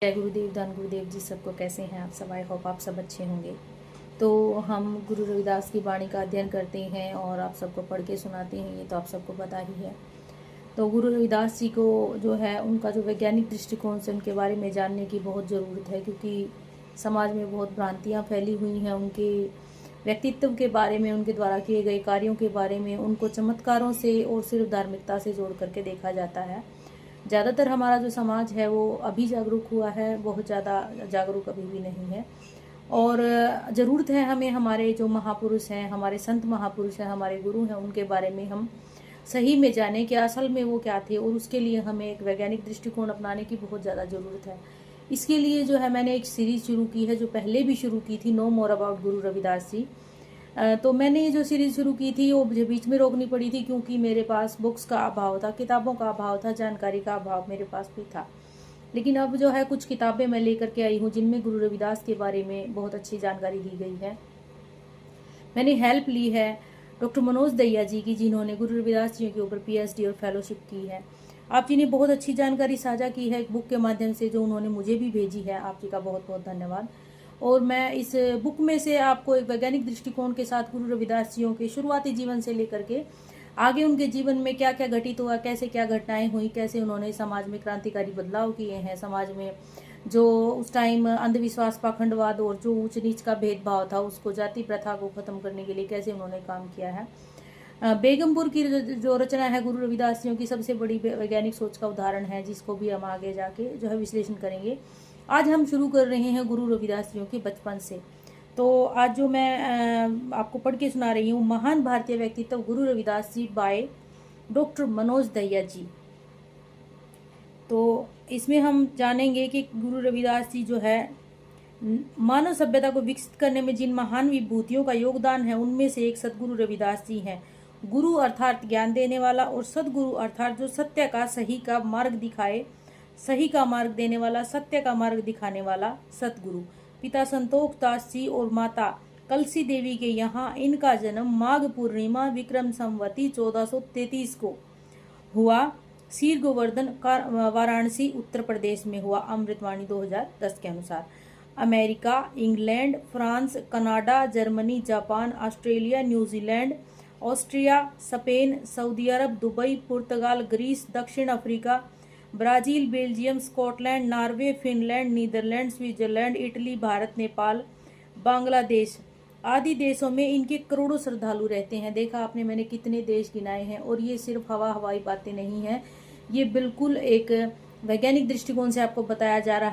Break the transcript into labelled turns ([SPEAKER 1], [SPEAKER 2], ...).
[SPEAKER 1] जय गुरुदेव, धन गुरुदेव जी। सबको कैसे हैं आप सब? आई होप आप सब अच्छे होंगे। तो हम गुरु रविदास की वाणी का अध्ययन करते हैं और आप सबको पढ़ के सुनाते हैं, ये तो आप सबको पता ही है। तो गुरु रविदास जी को जो है उनका जो वैज्ञानिक दृष्टिकोण से उनके बारे में जानने की बहुत ज़रूरत है, क्योंकि समाज में बहुत भ्रांतियाँ फैली हुई हैं उनके व्यक्तित्व के बारे में, उनके द्वारा किए गए कार्यों के बारे में। उनको चमत्कारों से और सिर्फ धार्मिकता से जोड़ करके देखा जाता है। ज़्यादातर हमारा जो समाज है वो अभी जागरूक हुआ है, बहुत ज़्यादा जागरूक अभी भी नहीं है। और ज़रूरत है हमें हमारे जो महापुरुष हैं, हमारे संत महापुरुष हैं, हमारे गुरु हैं, उनके बारे में हम सही में जानें कि असल में वो क्या थे। और उसके लिए हमें एक वैज्ञानिक दृष्टिकोण अपनाने की बहुत ज़्यादा ज़रूरत है। इसके लिए जो है मैंने एक सीरीज़ शुरू की है, जो पहले भी शुरू की थी, no more about Guru Ravidas ji. तो मैंने ये जो सीरीज़ शुरू की थी वो मुझे बीच में रोकनी पड़ी थी, क्योंकि मेरे पास बुक्स का अभाव था, किताबों का अभाव था, जानकारी का अभाव मेरे पास भी था। लेकिन अब जो है कुछ किताबें मैं लेकर के आई हूँ जिनमें गुरु रविदास के बारे में बहुत अच्छी जानकारी दी गई है। मैंने हेल्प ली है डॉक्टर मनोज दहिया जी की, जिन्होंने गुरु रविदास जी के ऊपर PhD और फेलोशिप की है। आप जी ने बहुत अच्छी जानकारी साझा की है एक बुक के माध्यम से, जो उन्होंने मुझे भी भेजी है। आप जी का बहुत बहुत धन्यवाद। और मैं इस बुक में से आपको एक वैज्ञानिक दृष्टिकोण के साथ गुरु रविदास जियों के शुरुआती जीवन से लेकर के आगे उनके जीवन में क्या क्या घटित हुआ, कैसे क्या घटनाएं हुई, कैसे उन्होंने समाज में क्रांतिकारी बदलाव किए हैं, समाज में जो उस टाइम अंधविश्वास, पाखंडवाद और जो ऊंच नीच का भेदभाव था, उसको, जाति प्रथा को खत्म करने के लिए कैसे उन्होंने काम किया है। बेगमपुर की जो रचना है गुरु रविदास जियों की, सबसे बड़ी वैज्ञानिक सोच का उदाहरण है, जिसको भी हम आगे जाके जो है विश्लेषण करेंगे। आज हम शुरू कर रहे हैं गुरु रविदास जियों के बचपन से। तो आज जो मैं आपको पढ़ के सुना रही हूँ, महान भारतीय व्यक्तित्व गुरु रविदास जी बाय डॉक्टर मनोज दहिया जी। तो इसमें हम जानेंगे कि गुरु रविदास जी जो है मानव सभ्यता को विकसित करने में जिन महान विभूतियों का योगदान है, उनमें से एक सदगुरु रविदास जी हैं। गुरु अर्थात ज्ञान देने वाला, और सदगुरु अर्थात जो सत्य का, सही का मार्ग दिखाए, सही का मार्ग देने वाला, सत्य का मार्ग दिखाने वाला सतगुरु। पिता संतोष दास जी और माता कलसी देवी के यहाँ इनका जन्म माघ पूर्णिमा विक्रम संवती 1433 को हुआ। सीर गोवर्धन का वाराणसी उत्तर प्रदेश में हुआ, अमृतवाणी 2010 के अनुसार। America, England, France, Canada, Germany, Japan, Australia, New Zealand, Austria, Spain, Saudi Arab, Dubai, पुर्तगाल, ग्रीस, दक्षिण Africa, Brazil, Belgium, Scotland, Norway, Finland, Netherland, Switzerland, Italy, Bharat, Nepal, Bangladesh आदि देशों में इनके करोड़ों श्रद्धालु रहते हैं। देखा आपने, मैंने कितने देश गिनाए हैं। और ये सिर्फ हवाई बातें नहीं हैं, ये बिल्कुल एक वैज्ञानिक दृष्टिकोण से आपको बताया जा रहा है।